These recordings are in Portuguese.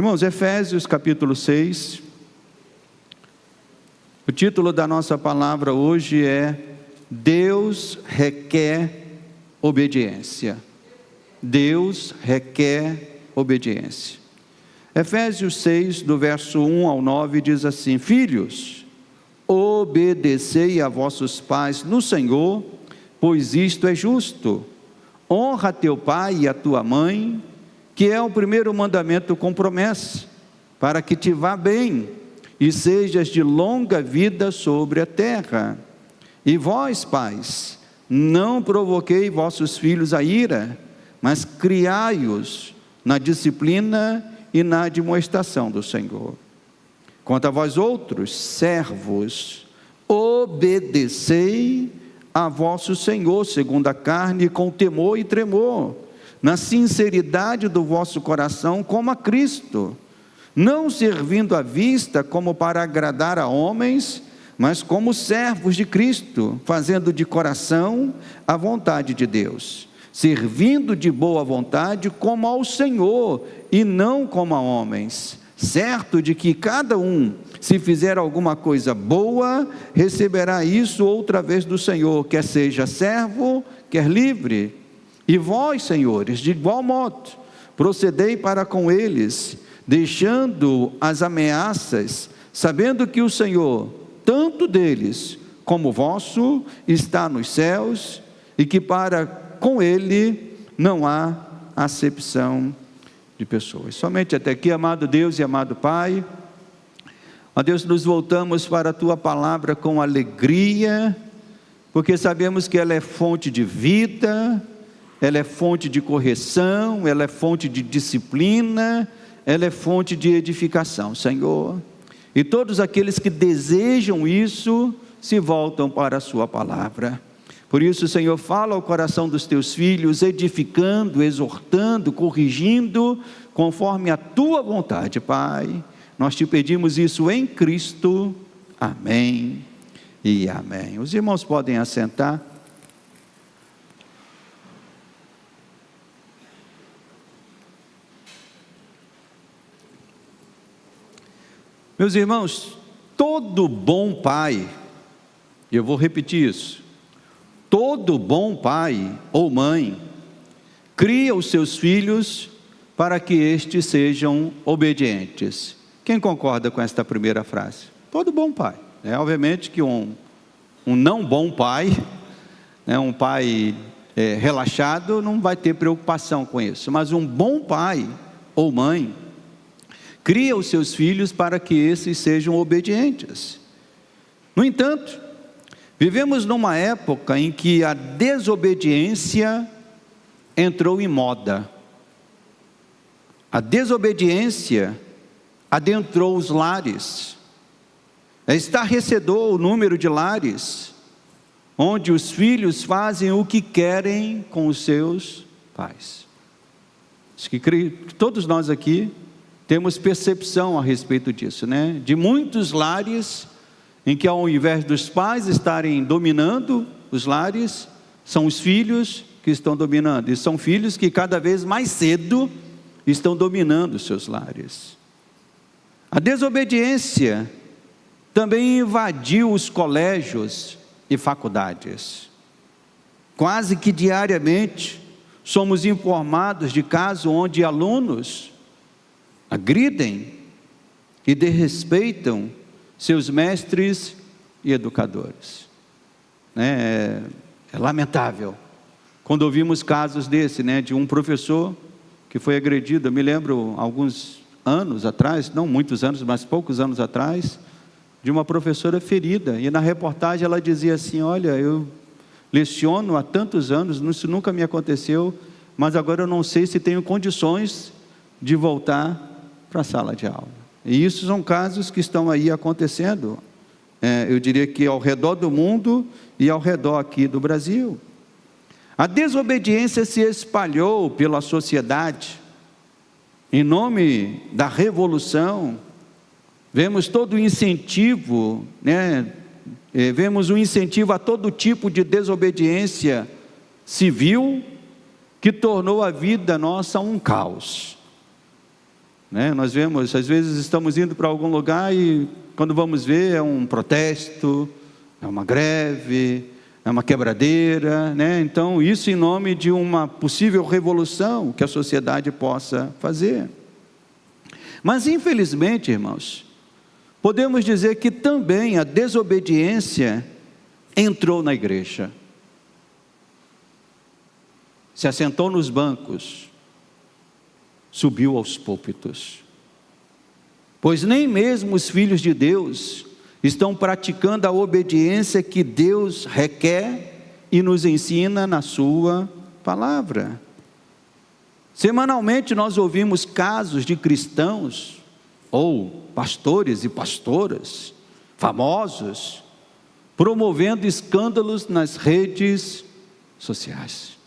Irmãos, Efésios capítulo 6, o título da nossa palavra hoje é Deus requer obediência. Deus requer obediência. Efésios 6, do verso 1 ao 9, diz assim: Filhos, obedecei a vossos pais no Senhor, pois isto é justo. Honra teu pai e a tua mãe, que é o primeiro mandamento com promessa, para que te vá bem e sejas de longa vida sobre a terra. E vós, pais, não provoquei vossos filhos a ira, mas criai-os na disciplina e na admoestação do Senhor. Quanto a vós outros, servos, obedecei a vosso Senhor, segundo a carne, com temor e tremor, na sinceridade do vosso coração, como a Cristo, não servindo à vista como para agradar a homens, mas como servos de Cristo, fazendo de coração a vontade de Deus, servindo de boa vontade como ao Senhor e não como a homens, certo de que cada um, se fizer alguma coisa boa, receberá isso outra vez do Senhor, quer seja servo, quer livre. E vós, senhores, de igual modo, procedei para com eles, deixando as ameaças, sabendo que o Senhor, tanto deles como vosso, está nos céus, e que para com ele não há acepção de pessoas. Somente até aqui, amado Deus e amado Pai. Ó Deus, nos voltamos para a Tua Palavra com alegria, porque sabemos que ela é fonte de vida, ela é fonte de correção, ela é fonte de disciplina, ela é fonte de edificação, Senhor. E todos aqueles que desejam isso, se voltam para a Sua Palavra. Por isso, Senhor, fala ao coração dos Teus filhos, edificando, exortando, corrigindo, conforme a Tua vontade, Pai. Nós Te pedimos isso em Cristo. Amém e amém. Os irmãos podem assentar. Meus irmãos, todo bom pai, eu vou repetir isso, todo bom pai ou mãe cria os seus filhos para que estes sejam obedientes. Quem concorda com esta primeira frase? Todo bom pai. Obviamente que um não bom pai, um pai relaxado, não vai ter preocupação com isso, mas um bom pai ou mãe cria os seus filhos para que esses sejam obedientes. No entanto, vivemos numa época em que a desobediência entrou em moda. A desobediência adentrou os lares. É estarrecedor o número de lares onde os filhos fazem o que querem com os seus pais. Acho que todos nós aqui temos percepção a respeito disso, de muitos lares em que, ao invés dos pais estarem dominando os lares, são os filhos que estão dominando, e são filhos que cada vez mais cedo estão dominando os seus lares. A desobediência também invadiu os colégios e faculdades. Quase que diariamente somos informados de casos onde alunos agridem e desrespeitam seus mestres e educadores. É lamentável quando ouvimos casos desse, de um professor que foi agredido. Eu me lembro alguns anos atrás, não muitos anos, mas poucos anos atrás, de uma professora ferida, e na reportagem ela dizia assim: olha, eu leciono há tantos anos, isso nunca me aconteceu, mas agora eu não sei se tenho condições de voltar para a sala de aula. E isso são casos que estão aí acontecendo, eu diria que ao redor do mundo e ao redor aqui do Brasil. A desobediência se espalhou pela sociedade, em nome da revolução. Vemos todo o incentivo, vemos um incentivo a todo tipo de desobediência civil, que tornou a vida nossa um caos. né? Nós vemos, às vezes estamos indo para algum lugar e quando vamos ver é um protesto, é uma greve, é uma quebradeira, né? Então isso em nome de uma possível revolução que a sociedade possa fazer. Mas infelizmente, irmãos, podemos dizer que também a desobediência entrou na igreja, se assentou nos bancos, subiu aos púlpitos, pois nem mesmo os filhos de Deus estão praticando a obediência que Deus requer e nos ensina na sua palavra. Semanalmente nós ouvimos casos de cristãos, ou pastores e pastoras, famosos, promovendo escândalos nas redes sociais.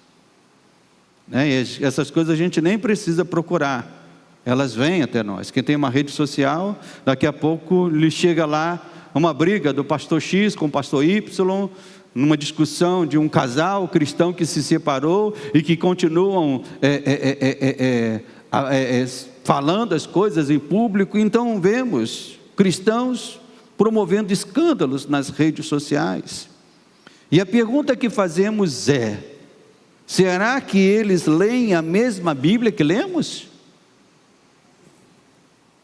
E essas coisas a gente nem precisa procurar, elas vêm até nós. Quem tem uma rede social, daqui a pouco lhe chega lá uma briga do pastor X com o pastor Y, numa discussão de um casal cristão que se separou e que continuam falando as coisas em público. Então vemos cristãos promovendo escândalos nas redes sociais. E a pergunta que fazemos é: será que eles leem a mesma Bíblia que lemos?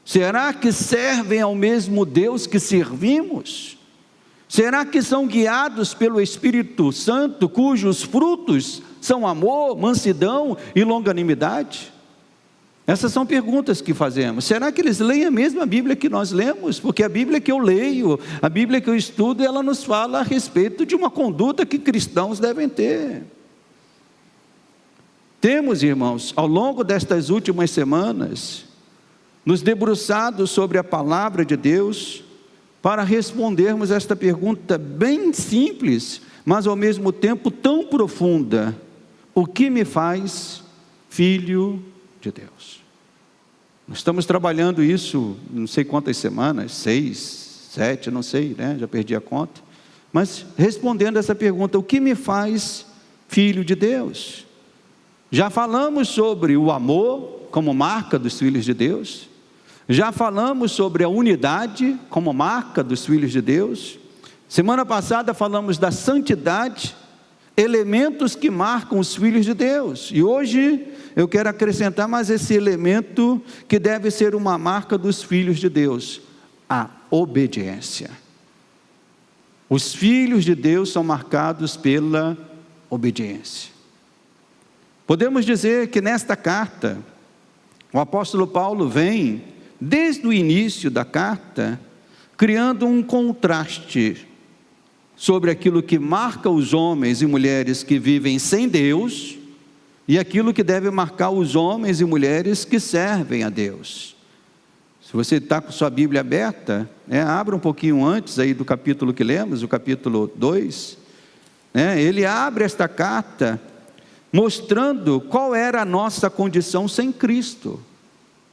Será que servem ao mesmo Deus que servimos? Será que são guiados pelo Espírito Santo, cujos frutos são amor, mansidão e longanimidade? Essas são perguntas que fazemos. Será que eles leem a mesma Bíblia que nós lemos? Porque a Bíblia que eu leio, a Bíblia que eu estudo, ela nos fala a respeito de uma conduta que cristãos devem ter. Temos, irmãos, ao longo destas últimas semanas, nos debruçado sobre a palavra de Deus, para respondermos esta pergunta bem simples, mas ao mesmo tempo tão profunda: o que me faz filho de Deus? Nós estamos trabalhando isso, não sei quantas semanas, 6, 7, não sei, né? Já perdi a conta, mas respondendo essa pergunta: o que me faz filho de Deus? Já falamos sobre o amor como marca dos filhos de Deus, já falamos sobre a unidade como marca dos filhos de Deus. Semana passada falamos da santidade, elementos que marcam os filhos de Deus. E hoje eu quero acrescentar mais esse elemento que deve ser uma marca dos filhos de Deus: a obediência. Os filhos de Deus são marcados pela obediência. Podemos dizer que nesta carta, o apóstolo Paulo vem, desde o início da carta, criando um contraste sobre aquilo que marca os homens e mulheres que vivem sem Deus e aquilo que deve marcar os homens e mulheres que servem a Deus. Se você está com sua Bíblia aberta, abra um pouquinho antes aí do capítulo que lemos, o capítulo 2, ele abre esta carta mostrando qual era a nossa condição sem Cristo.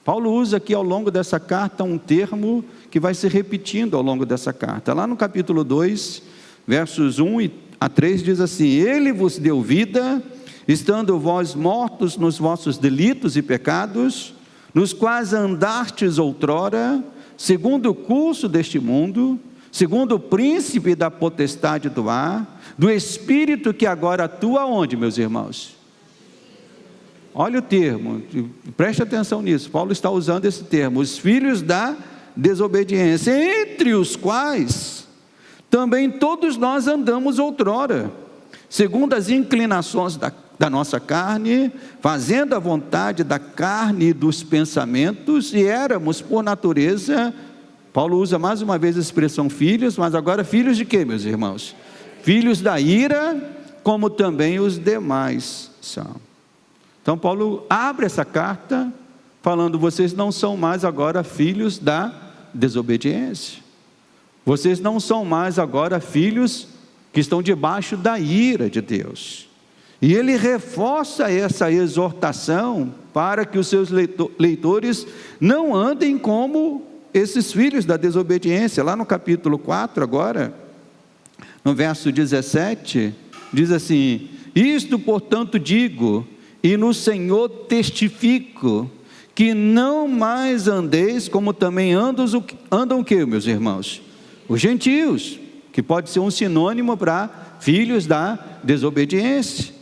Paulo usa aqui ao longo dessa carta um termo que vai se repetindo ao longo dessa carta. Lá no capítulo 2, versos 1 a 3 diz assim: Ele vos deu vida, estando vós mortos nos vossos delitos e pecados, nos quais andastes outrora, segundo o curso deste mundo, segundo o príncipe da potestade do ar, do espírito que agora atua onde, meus irmãos? Olha o termo, preste atenção nisso. Paulo está usando esse termo: os filhos da desobediência, entre os quais também todos nós andamos outrora, segundo as inclinações da nossa carne, fazendo a vontade da carne e dos pensamentos, e éramos por natureza, Paulo usa mais uma vez a expressão filhos, mas agora filhos de quê, meus irmãos? Filhos da ira, como também os demais são. Então Paulo abre essa carta falando: vocês não são mais agora filhos da desobediência, vocês não são mais agora filhos que estão debaixo da ira de Deus. E ele reforça essa exortação para que os seus leitores não andem como esses filhos da desobediência. Lá no capítulo 4 agora, no verso 17, diz assim: isto portanto digo, e no Senhor testifico, que não mais andeis como também andam o que, meus irmãos? Os gentios, que pode ser um sinônimo para filhos da desobediência,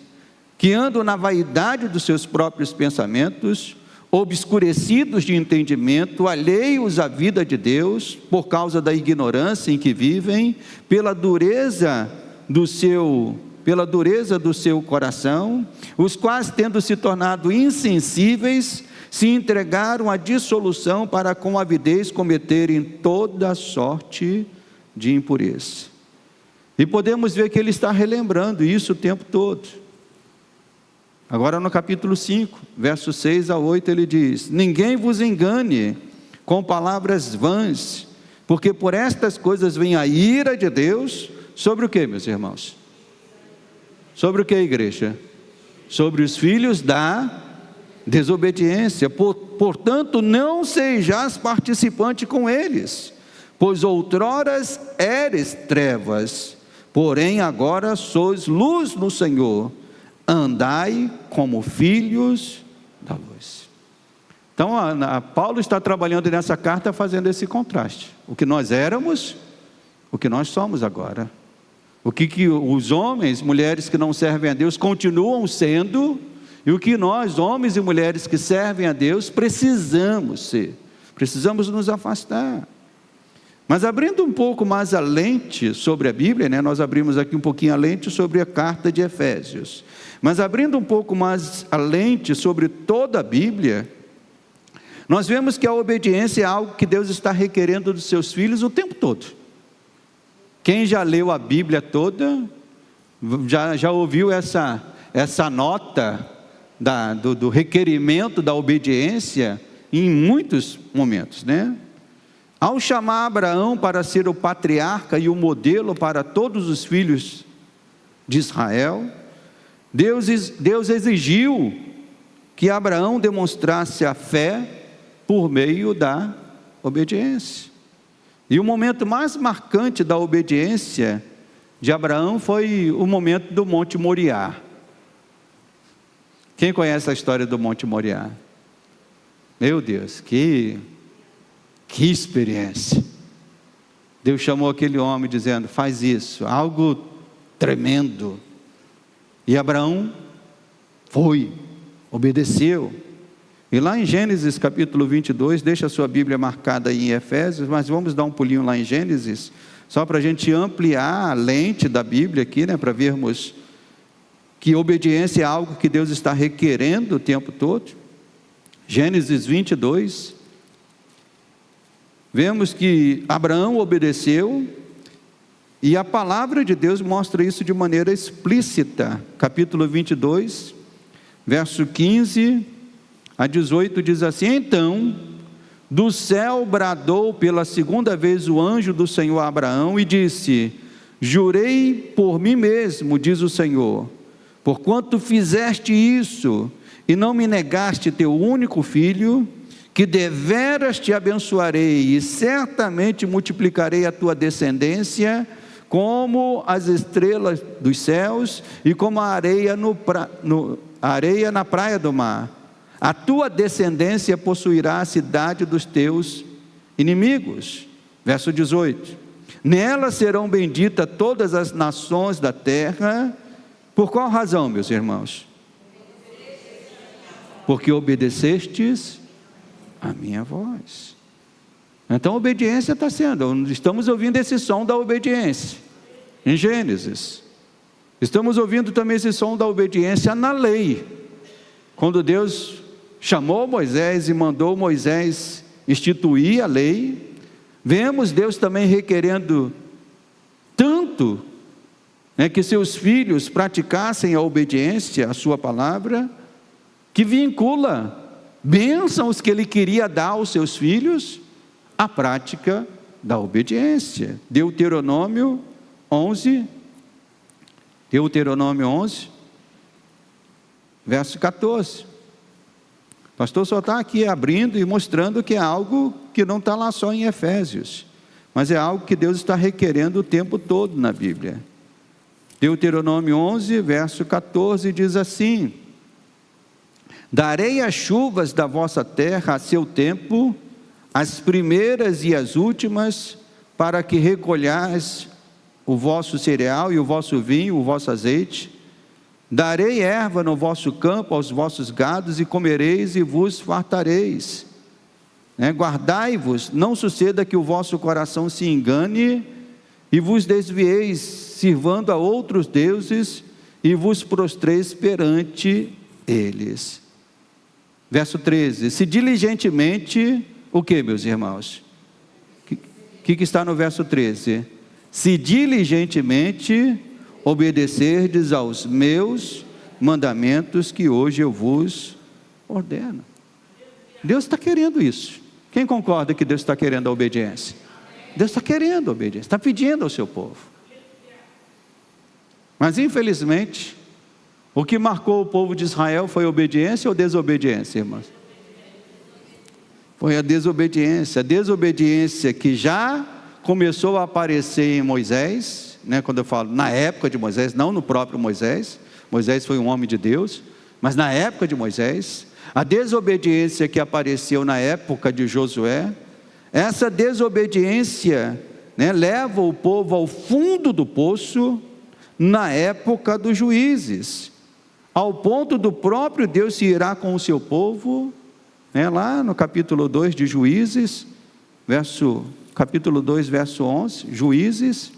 que andam na vaidade dos seus próprios pensamentos, obscurecidos de entendimento, alheios à vida de Deus, por causa da ignorância em que vivem, pela dureza do seu coração, os quais, tendo se tornado insensíveis, se entregaram à dissolução para com avidez cometerem toda sorte de impureza. E podemos ver que ele está relembrando isso o tempo todo. Agora no capítulo 5, versos 6 a 8, ele diz: ninguém vos engane com palavras vãs, porque por estas coisas vem a ira de Deus, sobre o que, meus irmãos? Sobre o que, igreja? Sobre os filhos da desobediência. Portanto, não sejais participante com eles, pois outroras eres trevas, porém agora sois luz no Senhor, andai como filhos da luz. Então, Paulo está trabalhando nessa carta fazendo esse contraste, o que nós éramos, o que nós somos agora, o que os homens, mulheres que não servem a Deus continuam sendo, e o que nós, homens e mulheres que servem a Deus, precisamos ser, precisamos nos afastar. Mas abrindo um pouco mais a lente sobre a Bíblia, né? Nós abrimos aqui um pouquinho a lente sobre a carta de Efésios, mas abrindo um pouco mais a lente sobre toda a Bíblia, nós vemos que a obediência é algo que Deus está requerendo dos seus filhos o tempo todo. Quem já leu a Bíblia toda, já ouviu essa nota do requerimento da obediência em muitos momentos, né? Ao chamar Abraão para ser o patriarca e o modelo para todos os filhos de Israel, Deus exigiu que Abraão demonstrasse a fé por meio da obediência. E o momento mais marcante da obediência de Abraão foi o momento do Monte Moriá. Quem conhece a história do Monte Moriá? Meu Deus, que experiência. Deus chamou aquele homem dizendo: faz isso, algo tremendo. E Abraão foi, obedeceu. E lá em Gênesis capítulo 22, deixa a sua Bíblia marcada aí em Efésios, mas vamos dar um pulinho lá em Gênesis, só para a gente ampliar a lente da Bíblia aqui, né, para vermos que obediência é algo que Deus está requerendo o tempo todo. Gênesis 22, vemos que Abraão obedeceu, e a palavra de Deus mostra isso de maneira explícita. Capítulo 22, verso 15 a 18 diz assim: então do céu bradou pela segunda vez o anjo do Senhor a Abraão e disse: jurei por mim mesmo, diz o Senhor, porquanto fizeste isso e não me negaste teu único filho, que deveras te abençoarei e certamente multiplicarei a tua descendência como as estrelas dos céus e como a areia areia na praia do mar. A tua descendência possuirá a cidade dos teus inimigos. Verso 18: nela serão benditas todas as nações da terra. Por qual razão, meus irmãos? Porque obedecestes a minha voz. Então a obediência está sendo, estamos ouvindo esse som da obediência em Gênesis, estamos ouvindo também esse som da obediência na lei, quando Deus chamou Moisés e mandou Moisés instituir a lei. Vemos Deus também requerendo tanto, né, que seus filhos praticassem a obediência à sua palavra, que vincula bênçãos que ele queria dar aos seus filhos à prática da obediência. Deuteronômio 11, verso 14. O pastor só está aqui abrindo e mostrando que é algo que não está lá só em Efésios, mas é algo que Deus está requerendo o tempo todo na Bíblia. Deuteronômio 11, verso 14 diz assim: Darei as chuvas da vossa terra a seu tempo, as primeiras e as últimas, para que recolhais o vosso cereal e o vosso vinho, o vosso azeite. Darei erva no vosso campo aos vossos gados, e comereis e vos fartareis. Guardai-vos, não suceda que o vosso coração se engane, e vos desvieis, sirvando a outros deuses, e vos prostreis perante eles. Verso 13, se diligentemente, o que, meus irmãos? O que está no verso 13? Se diligentemente obedecerdes aos meus mandamentos que hoje eu vos ordeno. Deus está querendo isso. Quem concorda que Deus está querendo a obediência? Deus está querendo a obediência, está pedindo ao seu povo. Mas infelizmente, o que marcou o povo de Israel foi obediência ou desobediência, irmãos? Foi a desobediência que já começou a aparecer em Moisés, quando eu falo na época de Moisés, não no próprio Moisés. Moisés foi um homem de Deus, mas na época de Moisés, a desobediência que apareceu na época de Josué, essa desobediência leva o povo ao fundo do poço na época dos juízes, ao ponto do próprio Deus se irar com o seu povo, lá no capítulo 2 de Juízes, capítulo 2, verso 11, Juízes.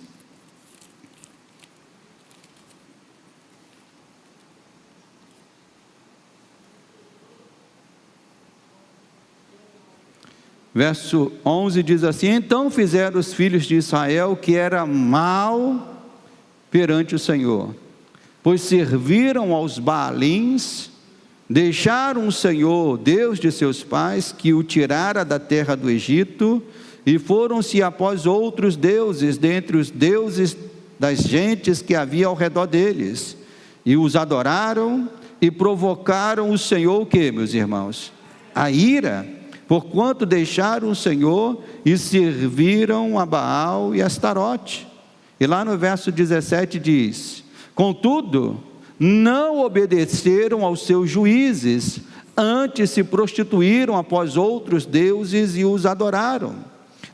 Verso 11 diz assim: então fizeram os filhos de Israel o que era mal perante o Senhor, pois serviram aos Baalins, deixaram o Senhor, Deus de seus pais, que o tirara da terra do Egito, e foram-se após outros deuses, dentre os deuses das gentes que havia ao redor deles, e os adoraram, e provocaram o Senhor, o que, meus irmãos? A ira, porquanto deixaram o Senhor, e serviram a Baal e a Astarote. E lá no verso 17 diz: contudo, não obedeceram aos seus juízes, antes se prostituíram após outros deuses e os adoraram.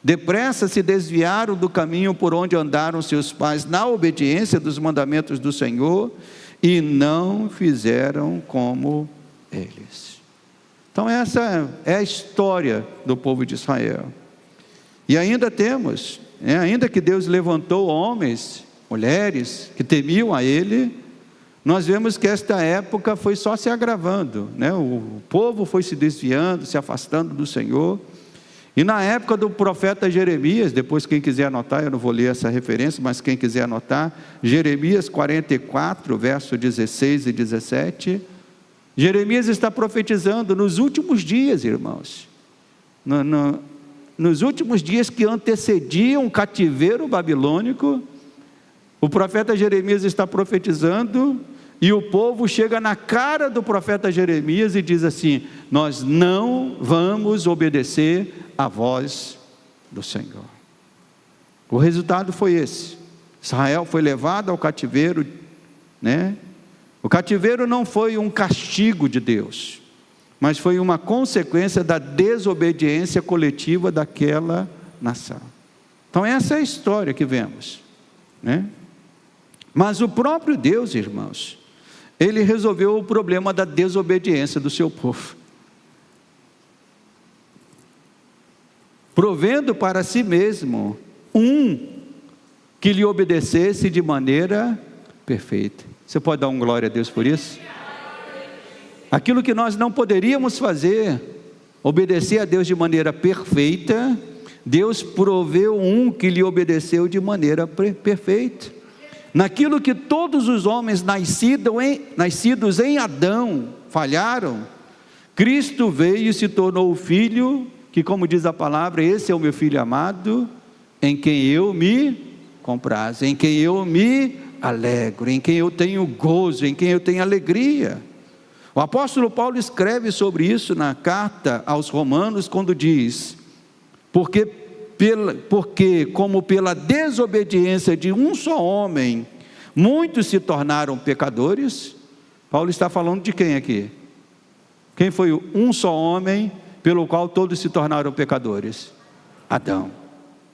Depressa se desviaram do caminho por onde andaram seus pais na obediência dos mandamentos do Senhor, e não fizeram como eles. Então essa é a história do povo de Israel. E ainda temos, ainda que Deus levantou homens, mulheres que temiam a Ele, nós vemos que esta época foi só se agravando, o povo foi se desviando, se afastando do Senhor. E na época do profeta Jeremias, depois quem quiser anotar, eu não vou ler essa referência, mas quem quiser anotar, Jeremias 44, verso 16 e 17, Jeremias está profetizando nos últimos dias, irmãos, nos últimos dias que antecediam o cativeiro babilônico. O profeta Jeremias está profetizando, e o povo chega na cara do profeta Jeremias e diz assim: nós não vamos obedecer à voz do Senhor. O resultado foi esse: Israel foi levado ao cativeiro, O cativeiro não foi um castigo de Deus, mas foi uma consequência da desobediência coletiva daquela nação. Então essa é a história que vemos, Mas o próprio Deus, irmãos, Ele resolveu o problema da desobediência do seu povo, provendo para si mesmo que lhe obedecesse de maneira perfeita. Você pode dar um glória a Deus por isso? Aquilo que nós não poderíamos fazer, obedecer a Deus de maneira perfeita, Deus proveu que lhe obedeceu de maneira perfeita. Naquilo que todos os homens nascidos em Adão falharam, Cristo veio e se tornou o Filho, que, como diz a palavra, esse é o meu Filho amado, em quem eu me comprazo, em quem eu me alegro, em quem eu tenho gozo, em quem eu tenho alegria. O apóstolo Paulo escreve sobre isso na carta aos Romanos, quando diz: porque como pela desobediência de um só homem, muitos se tornaram pecadores. Paulo está falando de quem aqui? Quem foi um só homem pelo qual todos se tornaram pecadores? Adão.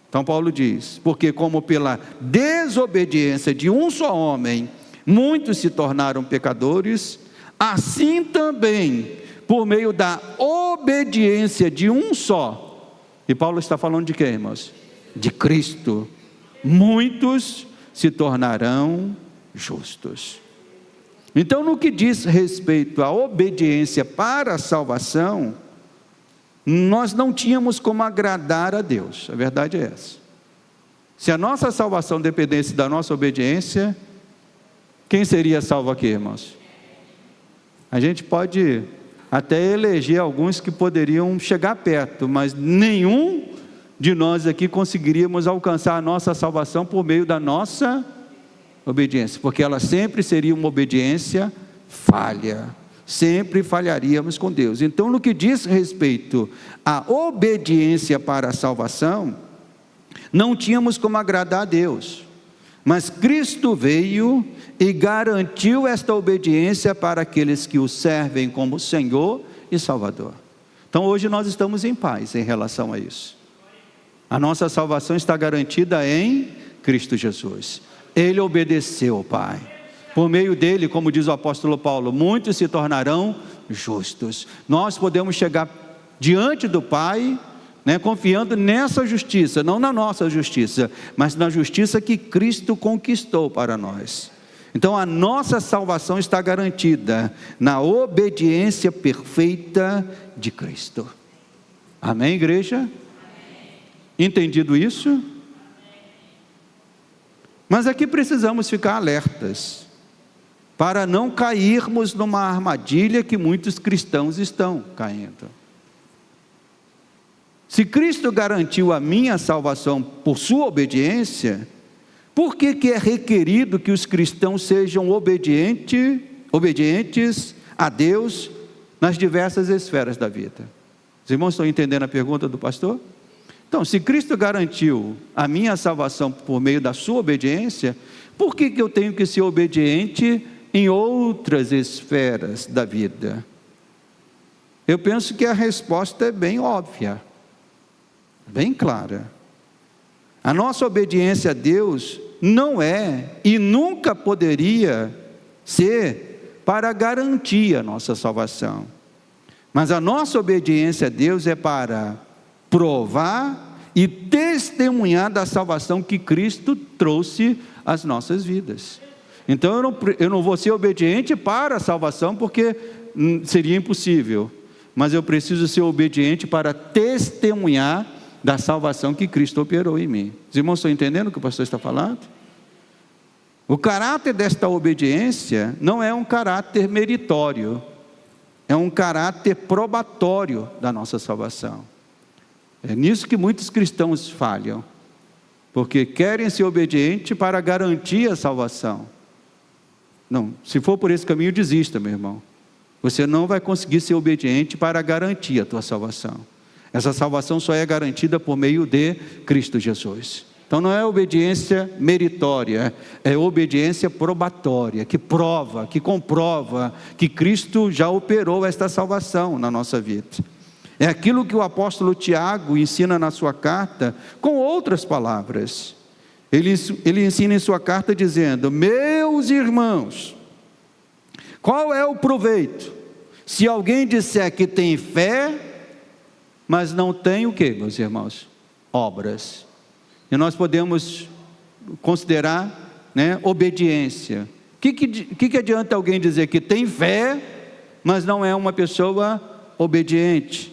Então Paulo diz, porque como pela desobediência de um só homem, muitos se tornaram pecadores, assim também, por meio da obediência de um só, e Paulo está falando de quem, irmãos? De Cristo, muitos se tornarão justos. Então, no que diz respeito à obediência para a salvação, nós não tínhamos como agradar a Deus, a verdade é essa. Se a nossa salvação dependesse da nossa obediência, quem seria salvo aqui, irmãos? A gente pode até eleger alguns que poderiam chegar perto, mas nenhum de nós aqui conseguiríamos alcançar a nossa salvação por meio da nossa obediência, porque ela sempre seria uma obediência falha, sempre falharíamos com Deus. Então, no que diz respeito à obediência para a salvação, não tínhamos como agradar a Deus, mas Cristo veio e garantiu esta obediência para aqueles que o servem como Senhor e Salvador. Então hoje nós estamos em paz em relação a isso. A nossa salvação está garantida em Cristo Jesus. Ele obedeceu ao Pai. Por meio dele, como diz o apóstolo Paulo, muitos se tornarão justos. Nós podemos chegar diante do Pai, confiando nessa justiça, não na nossa justiça, mas na justiça que Cristo conquistou para nós. Então a nossa salvação está garantida na obediência perfeita de Cristo. Amém, igreja? Amém. Entendido isso? Amém. Mas aqui precisamos ficar alertas, para não cairmos numa armadilha que muitos cristãos estão caindo. Se Cristo garantiu a minha salvação por sua obediência, por que é requerido que os cristãos sejam obedientes a Deus nas diversas esferas da vida? Os irmãos estão entendendo a pergunta do pastor? Então, se Cristo garantiu a minha salvação por meio da sua obediência, por que eu tenho que ser obediente em outras esferas da vida? Eu penso que a resposta é bem óbvia, bem clara. A nossa obediência a Deus não é e nunca poderia ser para garantir a nossa salvação, mas a nossa obediência a Deus é para provar e testemunhar da salvação que Cristo trouxe às nossas vidas. Então eu não vou ser obediente para a salvação, porque seria impossível, mas eu preciso ser obediente para testemunhar da salvação que Cristo operou em mim. Os irmãos estão entendendo o que o pastor está falando? O caráter desta obediência não é um caráter meritório, é um caráter probatório da nossa salvação. É nisso que muitos cristãos falham, porque querem ser obedientes para garantir a salvação. Não, se for por esse caminho, desista, meu irmão. Você não vai conseguir ser obediente para garantir a tua salvação. Essa salvação só é garantida por meio de Cristo Jesus. Então não é obediência meritória, é obediência probatória, que prova, que comprova que Cristo já operou esta salvação na nossa vida. É aquilo que o apóstolo Tiago ensina na sua carta, com outras palavras. Ele ensina em sua carta dizendo: meus irmãos, qual é o proveito se alguém disser que tem fé, mas não tem o que, meus irmãos? Obras. E nós podemos considerar, obediência. O que adianta alguém dizer que tem fé, mas não é uma pessoa obediente,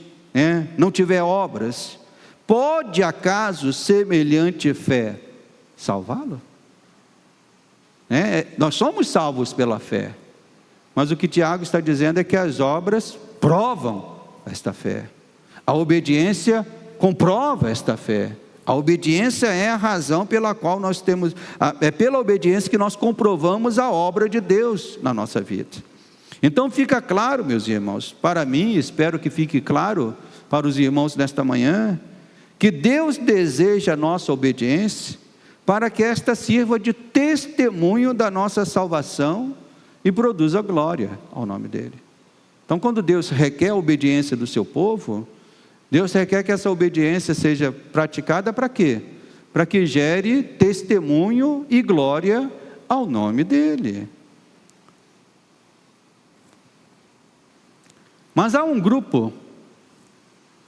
não tiver obras? Pode acaso semelhante fé salvá-lo? Nós somos salvos pela fé, mas o que Tiago está dizendo é que as obras provam esta fé. A obediência comprova esta fé. A obediência é a razão pela qual nós temos, é pela obediência que nós comprovamos a obra de Deus na nossa vida. Então fica claro, meus irmãos, para mim, espero que fique claro para os irmãos nesta manhã, que Deus deseja a nossa obediência para que esta sirva de testemunho da nossa salvação e produza glória ao nome dele. Então, quando Deus requer a obediência do seu povo, Deus requer que essa obediência seja praticada para quê? Para que gere testemunho e glória ao nome dEle. Mas há um grupo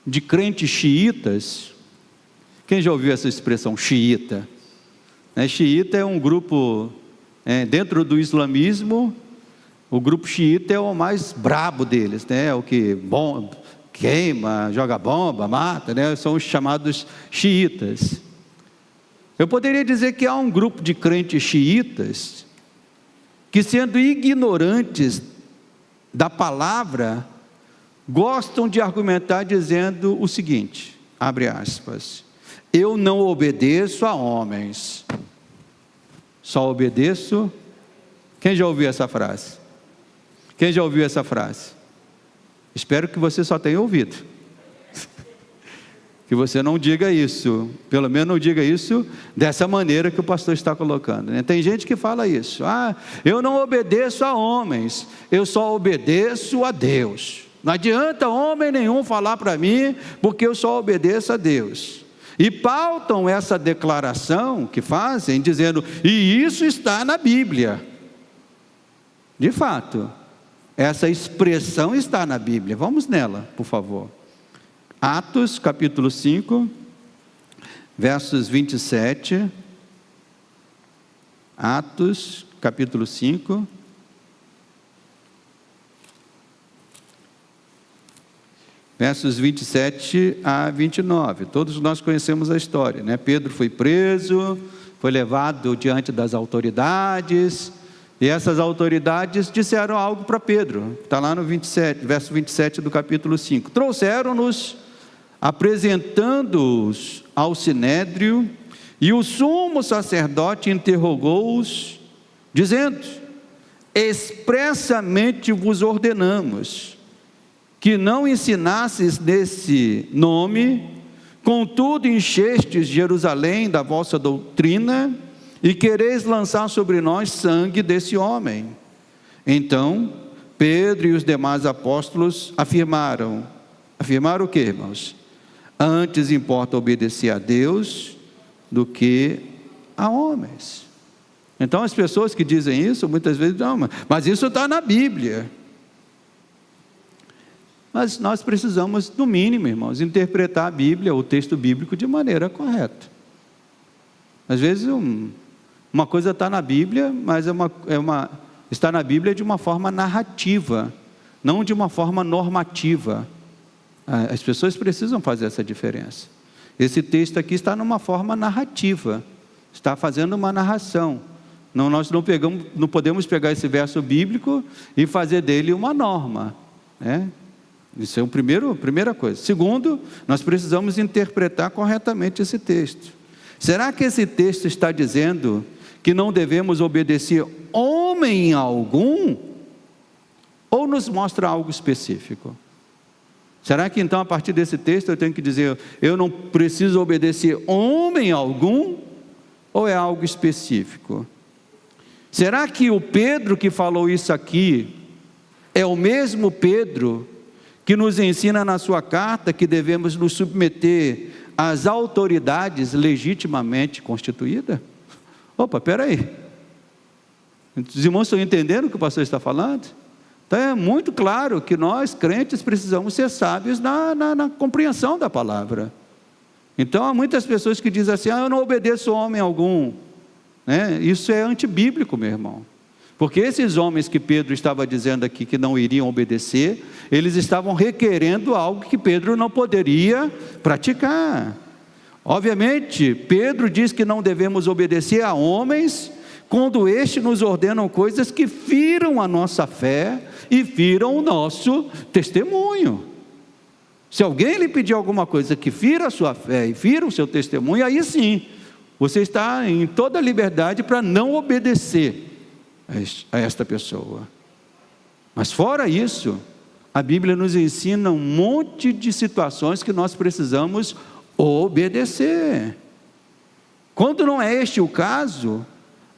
de crentes xiitas. Quem já ouviu essa expressão, xiita? Xiita é um grupo, dentro do islamismo, o grupo xiita é o mais brabo deles, é o que queima, joga bomba, mata, são os chamados xiitas. Eu poderia dizer que há um grupo de crentes xiitas, que sendo ignorantes da palavra, gostam de argumentar dizendo o seguinte, abre aspas, eu não obedeço a homens, só obedeço. Quem já ouviu essa frase? Quem já ouviu essa frase? Espero que você só tenha ouvido. Que você não diga isso, pelo menos não diga isso dessa maneira que o pastor está colocando, Tem gente que fala isso, eu não obedeço a homens, eu só obedeço a Deus. Não adianta homem nenhum falar para mim, porque eu só obedeço a Deus. E pautam essa declaração que fazem, dizendo, e isso está na Bíblia. De fato, essa expressão está na Bíblia. Vamos nela, por favor. Atos, capítulo 5, versos 27. Atos, capítulo 5. Versos 27 a 29, todos nós conhecemos a história, Pedro foi preso, foi levado diante das autoridades, e essas autoridades disseram algo para Pedro, está lá no verso 27 do capítulo 5, trouxeram-nos, apresentando-os ao sinédrio, e o sumo sacerdote interrogou-os, dizendo, expressamente vos ordenamos, que não ensinasses nesse nome, contudo enchestes Jerusalém da vossa doutrina, e quereis lançar sobre nós sangue desse homem. Então, Pedro e os demais apóstolos afirmaram o que, irmãos? Antes importa obedecer a Deus, do que a homens. Então as pessoas que dizem isso, muitas vezes, não, mas isso está na Bíblia. Mas nós precisamos, no mínimo, irmãos, interpretar a Bíblia, o texto bíblico, de maneira correta. Às vezes, uma coisa está na Bíblia, mas está na Bíblia de uma forma narrativa, não de uma forma normativa. As pessoas precisam fazer essa diferença. Esse texto aqui está numa forma narrativa, está fazendo uma narração. Nós não podemos pegar esse verso bíblico e fazer dele uma norma, Isso é a primeira coisa. Segundo, nós precisamos interpretar corretamente esse texto. Será que esse texto está dizendo que não devemos obedecer homem algum? Ou nos mostra algo específico? Será que então a partir desse texto eu tenho que dizer, eu não preciso obedecer homem algum? Ou é algo específico? Será que o Pedro que falou isso aqui é o mesmo Pedro que nos ensina na sua carta que devemos nos submeter às autoridades legitimamente constituídas? Opa, espera aí. Os irmãos estão entendendo o que o pastor está falando? Então é muito claro que nós, crentes, precisamos ser sábios na compreensão da palavra. Então há muitas pessoas que dizem assim, eu não obedeço homem algum. Isso é antibíblico, meu irmão. Porque esses homens que Pedro estava dizendo aqui que não iriam obedecer, eles estavam requerendo algo que Pedro não poderia praticar. Obviamente, Pedro diz que não devemos obedecer a homens, quando estes nos ordenam coisas que firam a nossa fé e firam o nosso testemunho. Se alguém lhe pedir alguma coisa que fira a sua fé e fira o seu testemunho, aí sim, você está em toda a liberdade para não obedecer a esta pessoa. Mas fora isso, a Bíblia nos ensina um monte de situações que nós precisamos obedecer. Quando não é este o caso,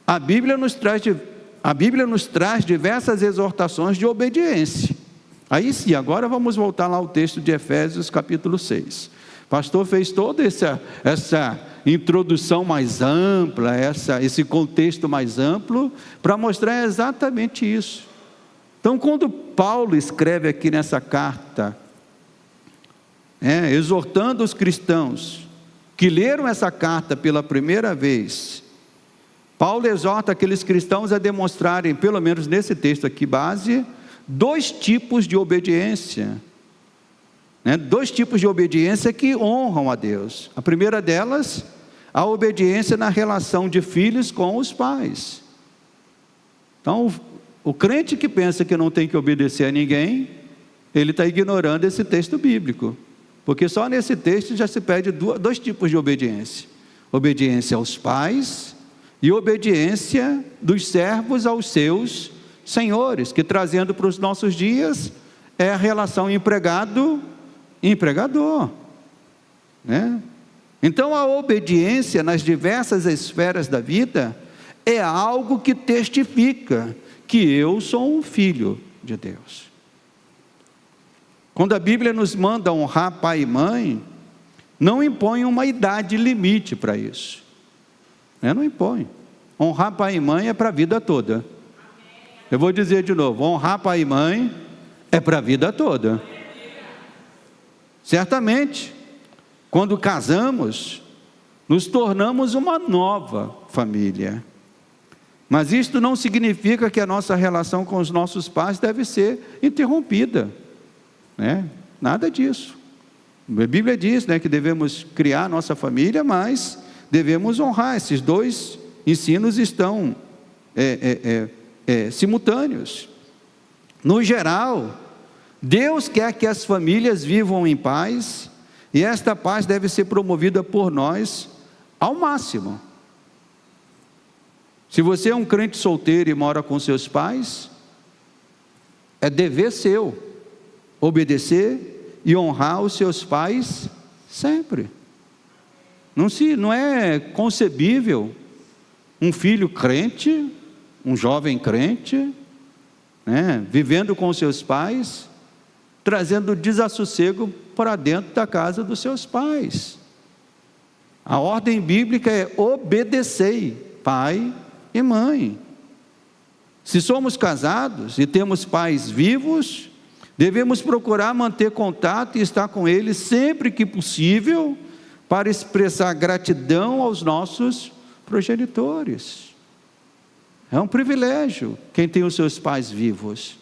a Bíblia nos traz diversas exortações de obediência. Aí sim, agora vamos voltar lá ao texto de Efésios capítulo 6. O pastor fez toda essa introdução mais ampla, esse contexto mais amplo, para mostrar exatamente isso. Então, quando Paulo escreve aqui nessa carta, exortando os cristãos que leram essa carta pela primeira vez, Paulo exorta aqueles cristãos a demonstrarem, pelo menos nesse texto aqui base, 2 tipos de obediência. 2 tipos de obediência que honram a Deus. A primeira delas, a obediência na relação de filhos com os pais. Então, o crente que pensa que não tem que obedecer a ninguém, ele está ignorando esse texto bíblico. Porque só nesse texto já se pede 2 tipos de obediência. Obediência aos pais e obediência dos servos aos seus senhores, que trazendo para os nossos dias, é a relação empregado e empregador. Então a obediência nas diversas esferas da vida, é algo que testifica que eu sou um filho de Deus. Quando a Bíblia nos manda honrar pai e mãe, não impõe uma idade limite para isso. Não impõe. Honrar pai e mãe é para a vida toda. Eu vou dizer de novo, honrar pai e mãe é para a vida toda. Certamente, quando casamos, nos tornamos uma nova família. Mas isto não significa que a nossa relação com os nossos pais deve ser interrompida. Nada disso. A Bíblia diz que devemos criar nossa família, mas devemos honrar. Esses 2 ensinos estão simultâneos. No geral, Deus quer que as famílias vivam em paz, e esta paz deve ser promovida por nós ao máximo. Se você é um crente solteiro e mora com seus pais, é dever seu obedecer e honrar os seus pais sempre. Não é concebível um filho crente, um jovem crente, vivendo com seus pais, trazendo desassossego para dentro da casa dos seus pais. A ordem bíblica é obedecei pai e mãe. Se somos casados e temos pais vivos, devemos procurar manter contato e estar com eles sempre que possível, para expressar gratidão aos nossos progenitores. É um privilégio quem tem os seus pais vivos.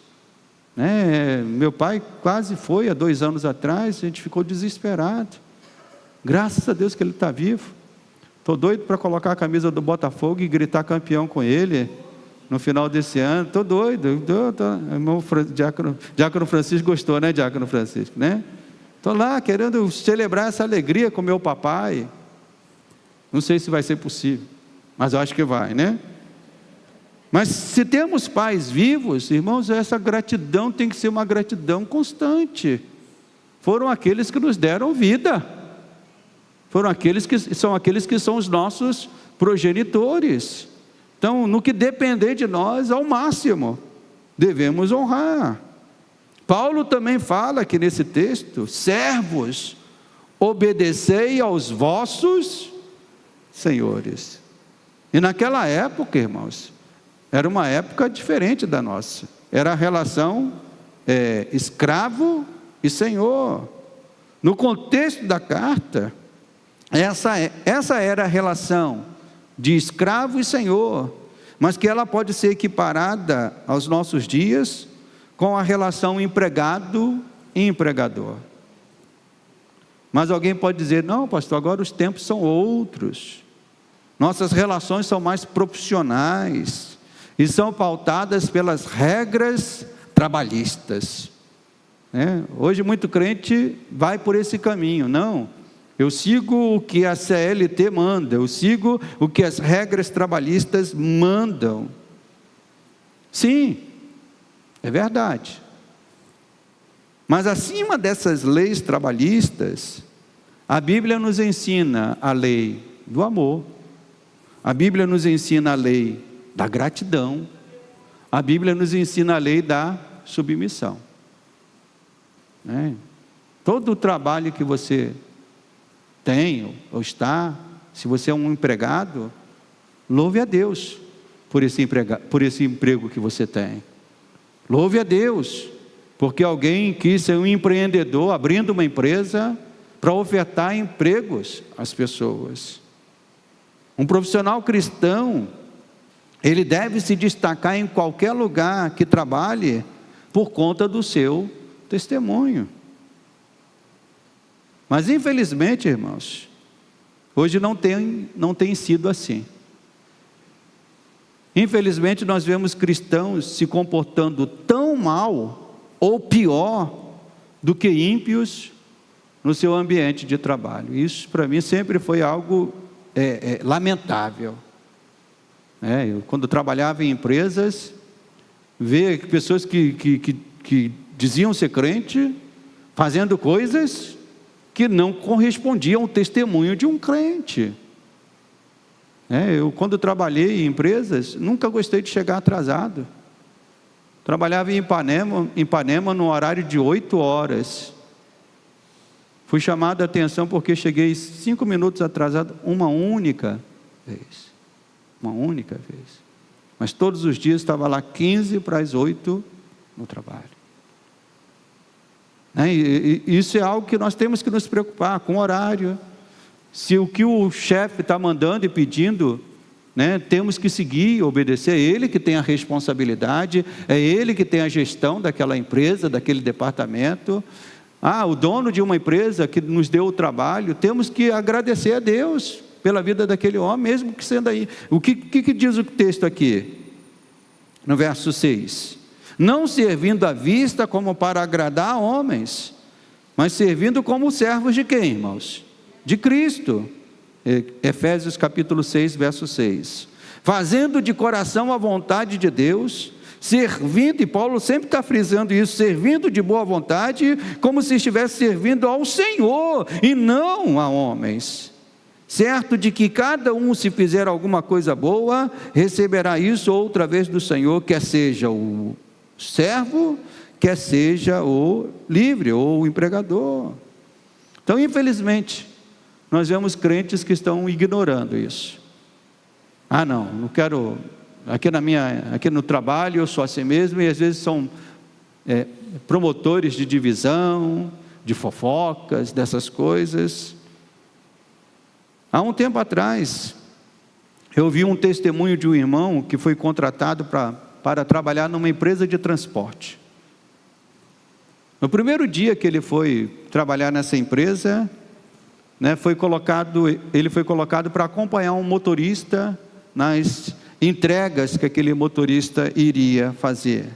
Meu pai quase foi há 2 anos atrás, a gente ficou desesperado. Graças a Deus que ele está vivo. Estou doido para colocar a camisa do Botafogo e gritar campeão com ele no final desse ano. Estou doido. Irmão Diácono Francisco gostou, Diácono Francisco, Estou lá querendo celebrar essa alegria com meu papai. Não sei se vai ser possível, mas eu acho que vai, Mas se temos pais vivos, irmãos, essa gratidão tem que ser uma gratidão constante. Foram aqueles que nos deram vida. São aqueles que são os nossos progenitores. Então, no que depender de nós, ao máximo, devemos honrar. Paulo também fala aqui nesse texto: servos, obedecei aos vossos senhores. E naquela época, irmãos, era uma época diferente da nossa. Era a relação escravo e senhor. No contexto da carta, essa era a relação de escravo e senhor, mas que ela pode ser equiparada aos nossos dias com a relação empregado e empregador. Mas alguém pode dizer: não, pastor, agora os tempos são outros. Nossas relações são mais profissionais e são pautadas pelas regras trabalhistas. Hoje muito crente vai por esse caminho. Não, eu sigo o que a CLT manda, eu sigo o que as regras trabalhistas mandam. Sim, é verdade. Mas acima dessas leis trabalhistas, a Bíblia nos ensina a lei do amor, a Bíblia nos ensina a lei da gratidão, a Bíblia nos ensina a lei da submissão. né? Todo o trabalho que você tem ou está, se você é um empregado, louve a Deus por esse emprego que você tem. Louve a Deus, porque alguém quis ser um empreendedor, abrindo uma empresa para ofertar empregos às pessoas. Um profissional cristão, ele deve se destacar em qualquer lugar que trabalhe por conta do seu testemunho. Mas infelizmente, irmãos, hoje não tem sido assim. Infelizmente nós vemos cristãos se comportando tão mal ou pior do que ímpios no seu ambiente de trabalho. Isso para mim sempre foi algo lamentável. Eu, quando trabalhava em empresas, ver pessoas que diziam ser crente, fazendo coisas que não correspondiam ao testemunho de um crente. Eu, quando trabalhei em empresas, nunca gostei de chegar atrasado. Trabalhava em Ipanema no horário de 8 horas. Fui chamado a atenção porque cheguei 5 minutos atrasado uma única vez. Uma única vez. Mas todos os dias estava lá 15 para as 8 no trabalho. E isso é algo que nós temos que nos preocupar com o horário. Se o que o chefe está mandando e pedindo, temos que seguir, obedecer. É ele que tem a responsabilidade, é ele que tem a gestão daquela empresa, daquele departamento. O dono de uma empresa que nos deu o trabalho, temos que agradecer a Deus pela vida daquele homem, mesmo que sendo aí. O que diz o texto aqui? No verso 6. Não servindo à vista como para agradar a homens, mas servindo como servos de quem, irmãos? De Cristo. Efésios capítulo 6, verso 6. Fazendo de coração a vontade de Deus, servindo, e Paulo sempre está frisando isso, servindo de boa vontade, como se estivesse servindo ao Senhor, e não a homens. Certo de que cada um, se fizer alguma coisa boa, receberá isso outra vez do Senhor, quer seja o servo, quer seja o livre, ou o empregador. Então, infelizmente, nós vemos crentes que estão ignorando isso. Não quero, aqui no trabalho eu sou assim mesmo, e às vezes são promotores de divisão, de fofocas, dessas coisas. Há um tempo atrás, eu vi um testemunho de um irmão que foi contratado para trabalhar numa empresa de transporte. No primeiro dia que ele foi trabalhar nessa empresa, ele foi colocado para acompanhar um motorista nas entregas que aquele motorista iria fazer.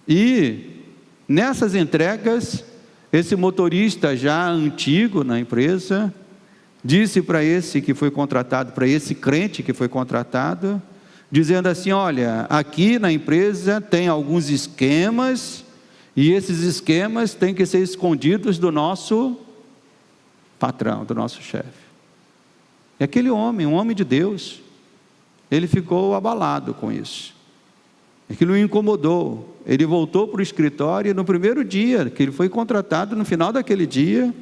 E nessas entregas, esse motorista já antigo na empresa, disse para esse que foi contratado, para esse crente que foi contratado, dizendo assim: olha, aqui na empresa tem alguns esquemas, e esses esquemas têm que ser escondidos do nosso patrão, do nosso chefe. E aquele homem, um homem de Deus, ele ficou abalado com isso. Aquilo o incomodou. Ele voltou para o escritório, e no primeiro dia que ele foi contratado, no final daquele dia,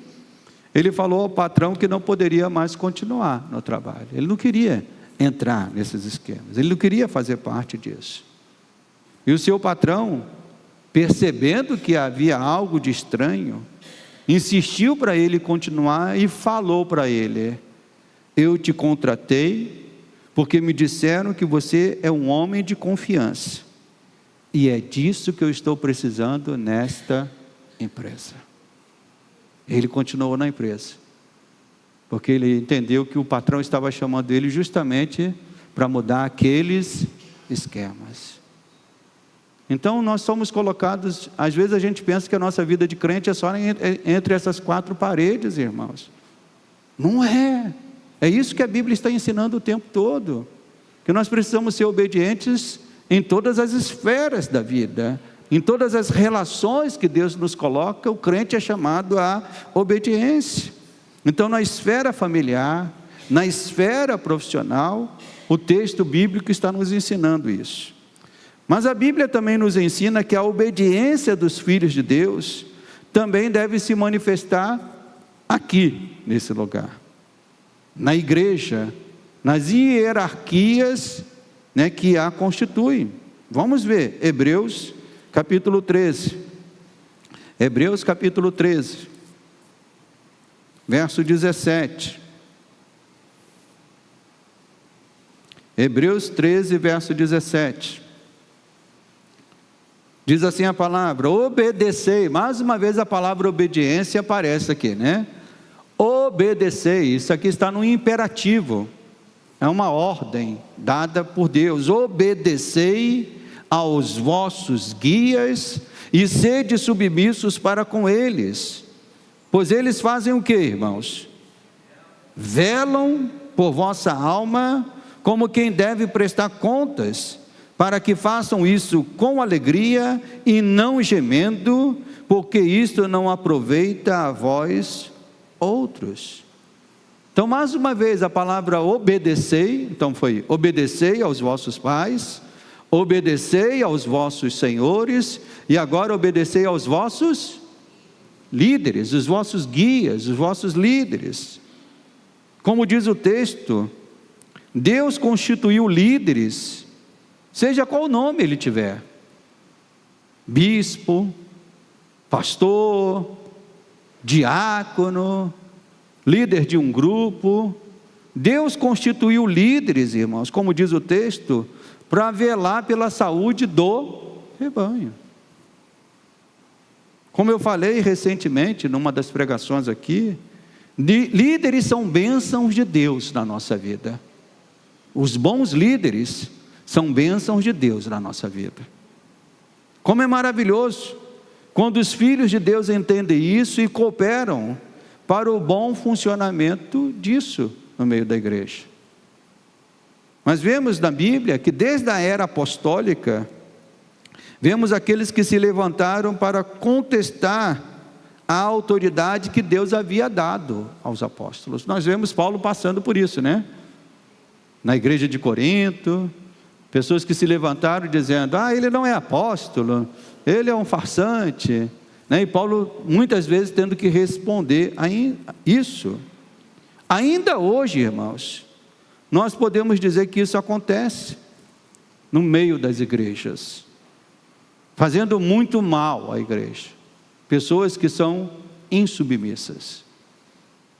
ele falou ao patrão que não poderia mais continuar no trabalho. Ele não queria entrar nesses esquemas, ele não queria fazer parte disso. E o seu patrão, percebendo que havia algo de estranho, insistiu para ele continuar e falou para ele: eu te contratei porque me disseram que você é um homem de confiança, e é disso que eu estou precisando nesta empresa. Ele continuou na empresa, porque ele entendeu que o patrão estava chamando ele justamente para mudar aqueles esquemas. Então nós somos colocados, às vezes a gente pensa que a nossa vida de crente é só entre essas 4 paredes, irmãos. Não é. É isso que a Bíblia está ensinando o tempo todo, que nós precisamos ser obedientes em todas as esferas da vida. Em todas as relações que Deus nos coloca, o crente é chamado à obediência. Então, na esfera familiar, na esfera profissional, o texto bíblico está nos ensinando isso. Mas a Bíblia também nos ensina que a obediência dos filhos de Deus também deve se manifestar aqui, nesse lugar, na igreja, nas hierarquias, né, que a constituem. Vamos ver, Hebreus capítulo 13, Hebreus capítulo 13, verso 17, Hebreus 13, verso 17, diz assim a palavra: obedecei. Mais uma vez a palavra obediência aparece aqui, né? Obedecei, isso aqui está no imperativo, é uma ordem dada por Deus. Obedecei aos vossos guias e sede submissos para com eles, pois eles fazem o que, irmãos? Velam por vossa alma, como quem deve prestar contas, para que façam isso com alegria e não gemendo, porque isto não aproveita a vós outros. Então, mais uma vez, a palavra obedecei, então foi: obedecei aos vossos pais, obedecei aos vossos senhores, e agora obedecei aos vossos líderes, os vossos guias, os vossos líderes. Como diz o texto, Deus constituiu líderes, seja qual nome ele tiver: bispo, pastor, diácono, líder de um grupo. Deus constituiu líderes, irmãos, como diz o texto, para velar pela saúde do rebanho. Como eu falei recentemente, numa das pregações aqui, líderes são bênçãos de Deus na nossa vida. Os bons líderes são bênçãos de Deus na nossa vida. Como é maravilhoso quando os filhos de Deus entendem isso e cooperam para o bom funcionamento disso no meio da igreja. Mas vemos na Bíblia que desde a era apostólica, vemos aqueles que se levantaram para contestar a autoridade que Deus havia dado aos apóstolos. Nós vemos Paulo passando por isso, né? Na igreja de Corinto, pessoas que se levantaram dizendo: ele não é apóstolo, ele é um farsante, né? E Paulo muitas vezes tendo que responder a isso. Ainda hoje, irmãos, nós podemos dizer que isso acontece no meio das igrejas, fazendo muito mal à igreja. Pessoas que são insubmissas,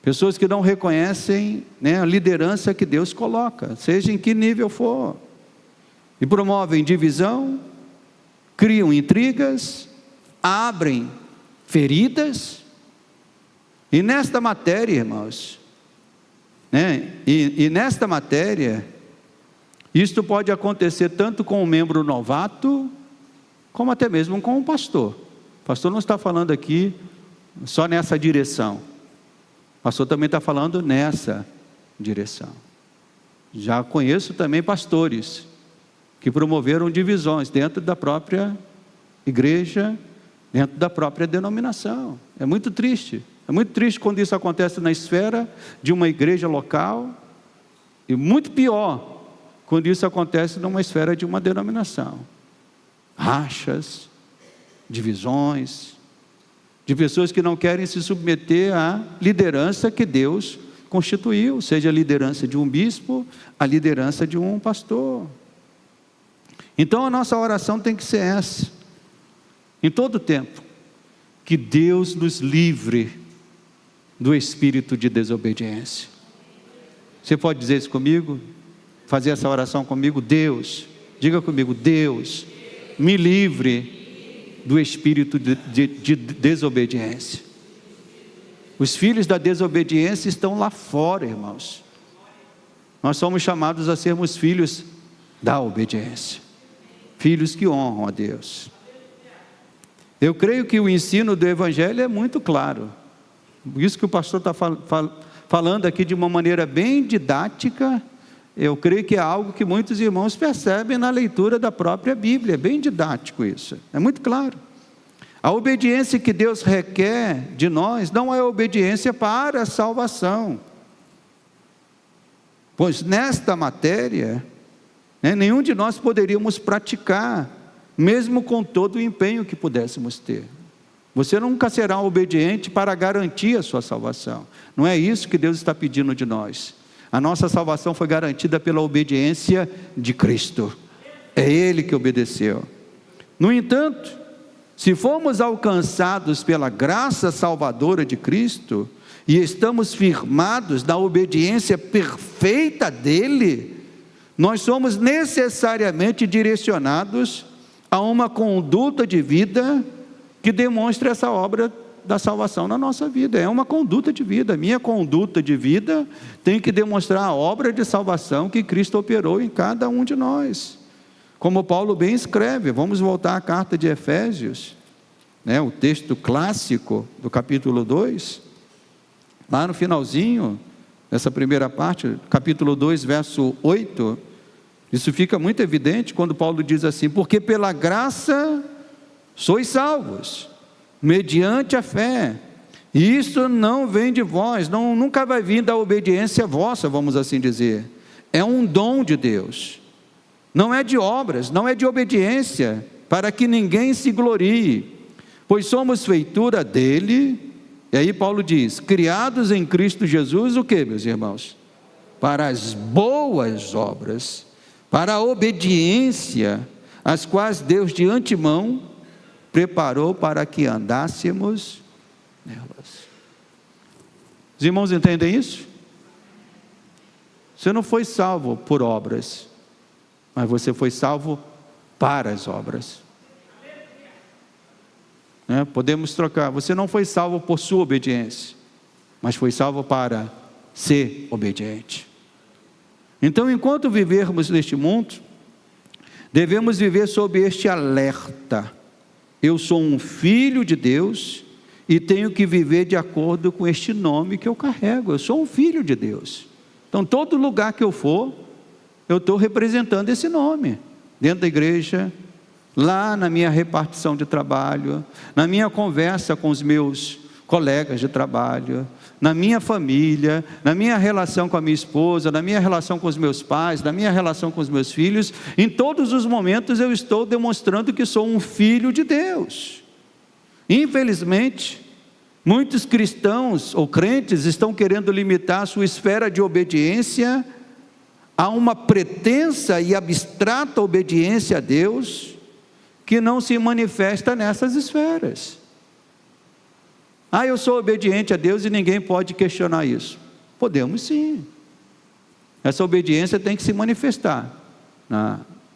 pessoas que não reconhecem, né, a liderança que Deus coloca, seja em que nível for, e promovem divisão, criam intrigas, abrem feridas. E nesta matéria, irmãos, né, e nesta matéria, isto pode acontecer tanto com um membro novato, como até mesmo com um pastor. O pastor não está falando aqui só nessa direção, o pastor também está falando nessa direção. Já conheço também pastores que promoveram divisões dentro da própria igreja, dentro da própria denominação. É muito triste quando isso acontece na esfera de uma igreja local, e muito pior quando isso acontece numa esfera de uma denominação. Rachas, divisões, de pessoas que não querem se submeter à liderança que Deus constituiu, seja a liderança de um bispo, a liderança de um pastor. Então a nossa oração tem que ser essa, em todo tempo: que Deus nos livre do espírito de desobediência. Você pode dizer isso comigo? Fazer essa oração comigo? Deus, diga comigo: Deus, me livre do espírito de desobediência. Os filhos da desobediência estão lá fora, irmãos. Nós somos chamados a sermos filhos da obediência, filhos que honram a Deus. Eu creio que o ensino do Evangelho é muito claro. Isso que o pastor está falando aqui de uma maneira bem didática, eu creio que é algo que muitos irmãos percebem na leitura da própria Bíblia. É bem didático isso, é muito claro. A obediência que Deus requer de nós não é obediência para a salvação, pois nesta matéria, né, nenhum de nós poderíamos praticar, mesmo com todo o empenho que pudéssemos ter. Você nunca será obediente para garantir a sua salvação. Não é isso que Deus está pedindo de nós. A nossa salvação foi garantida pela obediência de Cristo. É Ele que obedeceu. No entanto, se formos alcançados pela graça salvadora de Cristo, e estamos firmados na obediência perfeita dEle, nós somos necessariamente direcionados a uma conduta de vida que demonstre essa obra da salvação na nossa vida. É uma conduta de vida. Minha conduta de vida tem que demonstrar a obra de salvação que Cristo operou em cada um de nós. Como Paulo bem escreve, vamos voltar à carta de Efésios, o texto clássico do capítulo 2, lá no finalzinho, nessa primeira parte, capítulo 2, verso 8, isso fica muito evidente quando Paulo diz assim: porque pela graça sois salvos, mediante a fé, e isso não vem de vós, nunca vai vir da obediência vossa, vamos assim dizer, é um dom de Deus, não é de obras, não é de obediência, para que ninguém se glorie, pois somos feitura dele. E aí Paulo diz, criados em Cristo Jesus, o que, meus irmãos? Para as boas obras, para a obediência, as quais Deus de antemão preparou para que andássemos nelas. Os irmãos entendem isso? Você não foi salvo por obras, mas você foi salvo para as obras. Podemos trocar, você não foi salvo por sua obediência, mas foi salvo para ser obediente. Então, enquanto vivermos neste mundo, devemos viver sob este alerta: eu sou um filho de Deus e tenho que viver de acordo com este nome que eu carrego. Eu sou um filho de Deus. Então, todo lugar que eu for, eu estou representando esse nome, dentro da igreja, lá na minha repartição de trabalho, na minha conversa com os meus colegas de trabalho, na minha família, na minha relação com a minha esposa, na minha relação com os meus pais, na minha relação com os meus filhos. Em todos os momentos eu estou demonstrando que sou um filho de Deus. Infelizmente, muitos cristãos ou crentes estão querendo limitar a sua esfera de obediência a uma pretensa e abstrata obediência a Deus, que não se manifesta nessas esferas. Eu sou obediente a Deus e ninguém pode questionar isso. Podemos sim. Essa obediência tem que se manifestar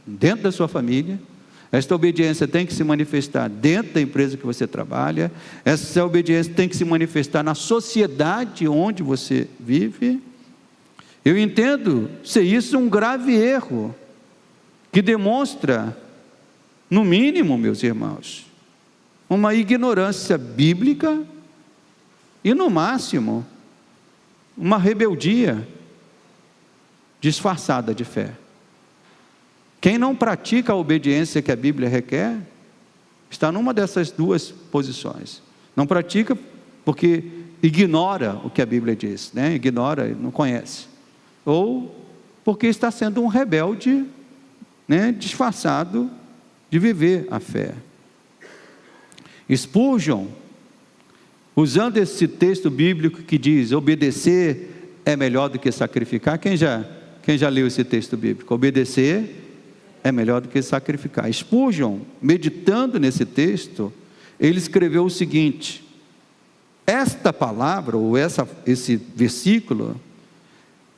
dentro da sua família. Esta obediência tem que se manifestar dentro da empresa que você trabalha. Essa obediência tem que se manifestar na sociedade onde você vive. Eu entendo ser isso um grave erro, que demonstra, no mínimo, meus irmãos, uma ignorância bíblica e, no máximo, uma rebeldia disfarçada de fé. Quem não pratica a obediência que a Bíblia requer, está numa dessas duas posições. Não pratica porque ignora o que a Bíblia diz, ignora, não conhece. Ou porque está sendo um rebelde, disfarçado de viver a fé. Spurgeon, usando esse texto bíblico que diz, obedecer é melhor do que sacrificar. Quem já leu esse texto bíblico? Obedecer é melhor do que sacrificar. Spurgeon, meditando nesse texto, ele escreveu o seguinte: esta palavra, ou esse versículo,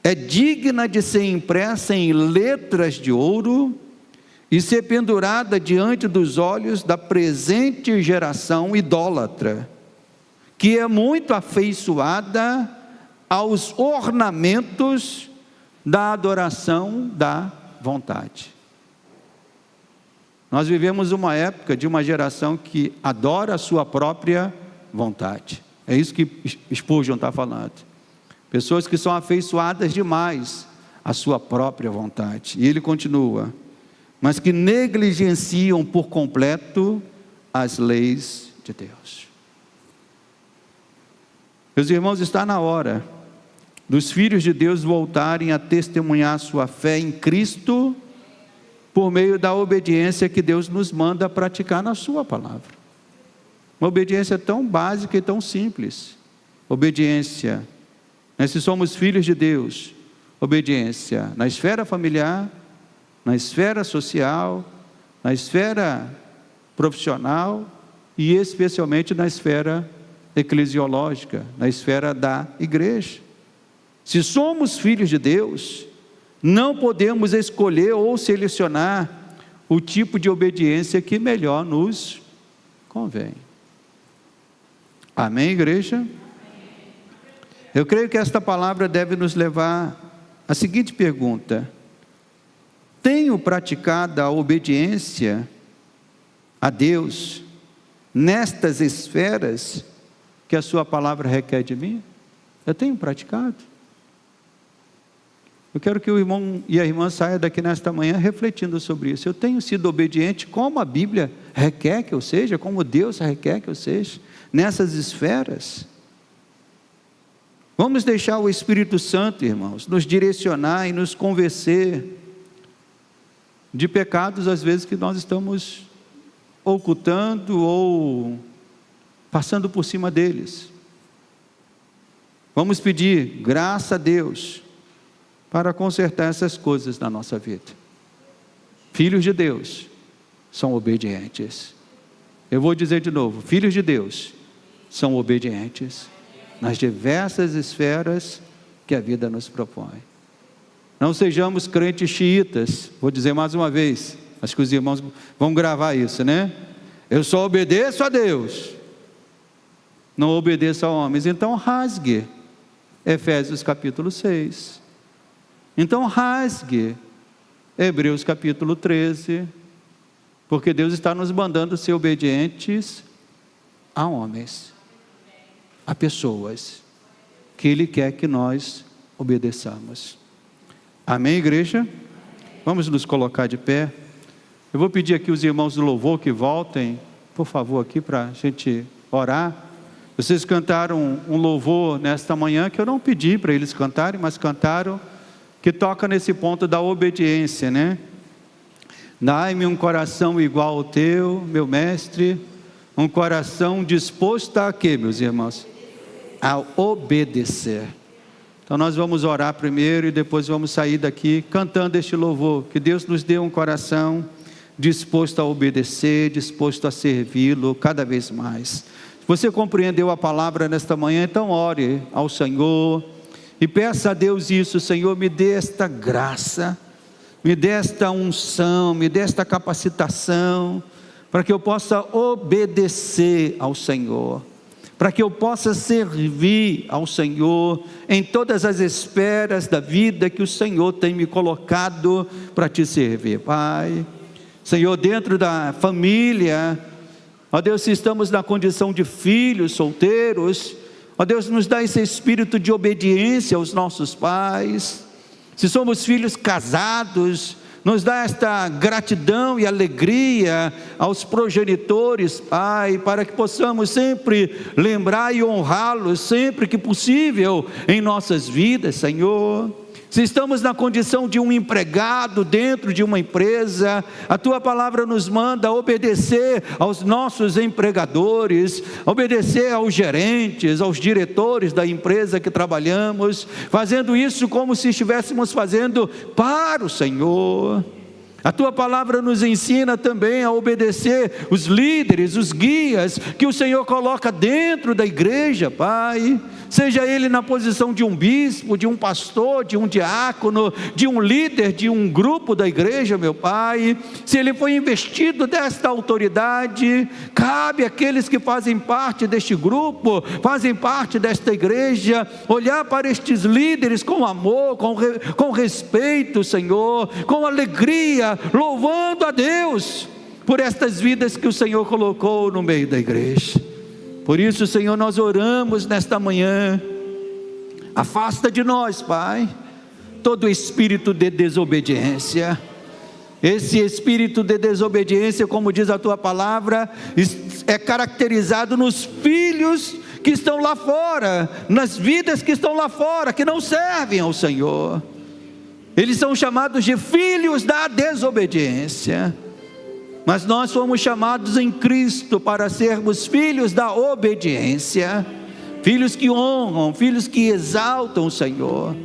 é digna de ser impressa em letras de ouro e ser pendurada diante dos olhos da presente geração idólatra, que é muito afeiçoada aos ornamentos da adoração da vontade. Nós vivemos uma época de uma geração que adora a sua própria vontade. É isso que Spurgeon está falando. Pessoas que são afeiçoadas demais à sua própria vontade. E ele continua: mas que negligenciam por completo as leis de Deus. Meus irmãos, está na hora dos filhos de Deus voltarem a testemunhar sua fé em Cristo por meio da obediência que Deus nos manda praticar na sua palavra. Uma obediência tão básica e tão simples. Obediência, né? Se somos filhos de Deus, obediência na esfera familiar, na esfera social, na esfera profissional e especialmente na esfera eclesiológica, na esfera da igreja. Se somos filhos de Deus, não podemos escolher ou selecionar o tipo de obediência que melhor nos convém. Amém, igreja? Eu creio que esta palavra deve nos levar à seguinte pergunta: tenho praticado a obediência a Deus nestas esferas que a sua palavra requer de mim? Eu tenho praticado? Eu quero que o irmão e a irmã saiam daqui nesta manhã refletindo sobre isso. Eu tenho sido obediente como a Bíblia requer que eu seja, como Deus requer que eu seja, nessas esferas? Vamos deixar o Espírito Santo, irmãos, nos direcionar e nos convencer de pecados, às vezes, que nós estamos ocultando ou passando por cima deles. Vamos pedir graça a Deus para consertar essas coisas na nossa vida. Filhos de Deus são obedientes. Eu vou dizer de novo: filhos de Deus são obedientes nas diversas esferas que a vida nos propõe. Não sejamos crentes xiitas. Vou dizer mais uma vez, acho que os irmãos vão gravar isso, né? Eu só obedeço a Deus, não obedeço a homens. Então rasgue Efésios capítulo 6. Então rasgue Hebreus capítulo 13, porque Deus está nos mandando ser obedientes a homens, a pessoas que Ele quer que nós obedeçamos. Amém, igreja? Vamos nos colocar de pé. Eu vou pedir aqui os irmãos do louvor que voltem, por favor, aqui para a gente orar. Vocês cantaram um louvor nesta manhã que eu não pedi para eles cantarem, mas cantaram, que toca nesse ponto da obediência, né? Dai-me um coração igual ao teu, meu mestre, um coração disposto a quê, meus irmãos? A obedecer. Então nós vamos orar primeiro e depois vamos sair daqui cantando este louvor. Que Deus nos dê um coração disposto a obedecer, disposto a servi-lo cada vez mais. Você compreendeu a palavra nesta manhã? Então ore ao Senhor e peça a Deus isso: Senhor, me dê esta graça, me dê esta unção, me dê esta capacitação, para que eu possa obedecer ao Senhor, para que eu possa servir ao Senhor em todas as esferas da vida que o Senhor tem me colocado para te servir. Pai, Senhor, dentro da família, ó Deus, se estamos na condição de filhos solteiros, ó Deus, nos dá esse espírito de obediência aos nossos pais. Se somos filhos casados, nos dá esta gratidão e alegria aos progenitores, Pai, para que possamos sempre lembrar e honrá-los sempre que possível em nossas vidas, Senhor. Se estamos na condição de um empregado dentro de uma empresa, a Tua palavra nos manda obedecer aos nossos empregadores, obedecer aos gerentes, aos diretores da empresa que trabalhamos, fazendo isso como se estivéssemos fazendo para o Senhor. A Tua palavra nos ensina também a obedecer os líderes, os guias que o Senhor coloca dentro da igreja, Pai. Seja ele na posição de um bispo, de um pastor, de um diácono, de um líder, de um grupo da igreja, meu Pai. Se ele foi investido desta autoridade, cabe àqueles que fazem parte deste grupo, fazem parte desta igreja, olhar para estes líderes com amor, com respeito, Senhor, com alegria, louvando a Deus por estas vidas que o Senhor colocou no meio da igreja. Por isso, Senhor, nós oramos nesta manhã: afasta de nós, Pai, todo espírito de desobediência. Esse espírito de desobediência, como diz a Tua palavra, é caracterizado nos filhos que estão lá fora, nas vidas que estão lá fora, que não servem ao Senhor. Eles são chamados de filhos da desobediência. mas nós fomos chamados em Cristo para sermos filhos da obediência, filhos que honram, filhos que exaltam o Senhor.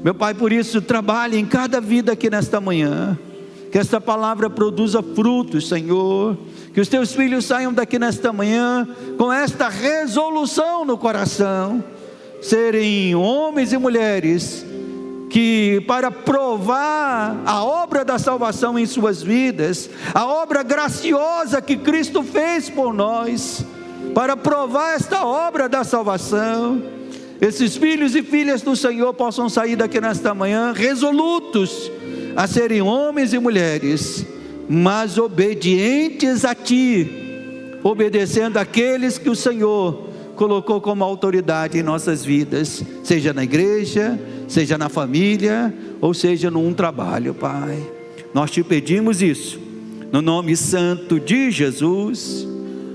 Meu Pai, por isso, trabalhe em cada vida aqui nesta manhã, que esta palavra produza frutos, Senhor, que os teus filhos saiam daqui nesta manhã com esta resolução no coração, serem homens e mulheres que, para provar a obra da salvação em suas vidas, a obra graciosa que Cristo fez por nós, para provar esta obra da salvação, esses filhos e filhas do Senhor possam sair daqui nesta manhã resolutos a serem homens e mulheres, mas obedientes a Ti, obedecendo àqueles que o Senhor colocou como autoridade em nossas vidas, seja na igreja, seja na família, ou seja num trabalho, Pai. Nós Te pedimos isso, no nome santo de Jesus,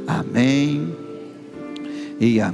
amém e amém.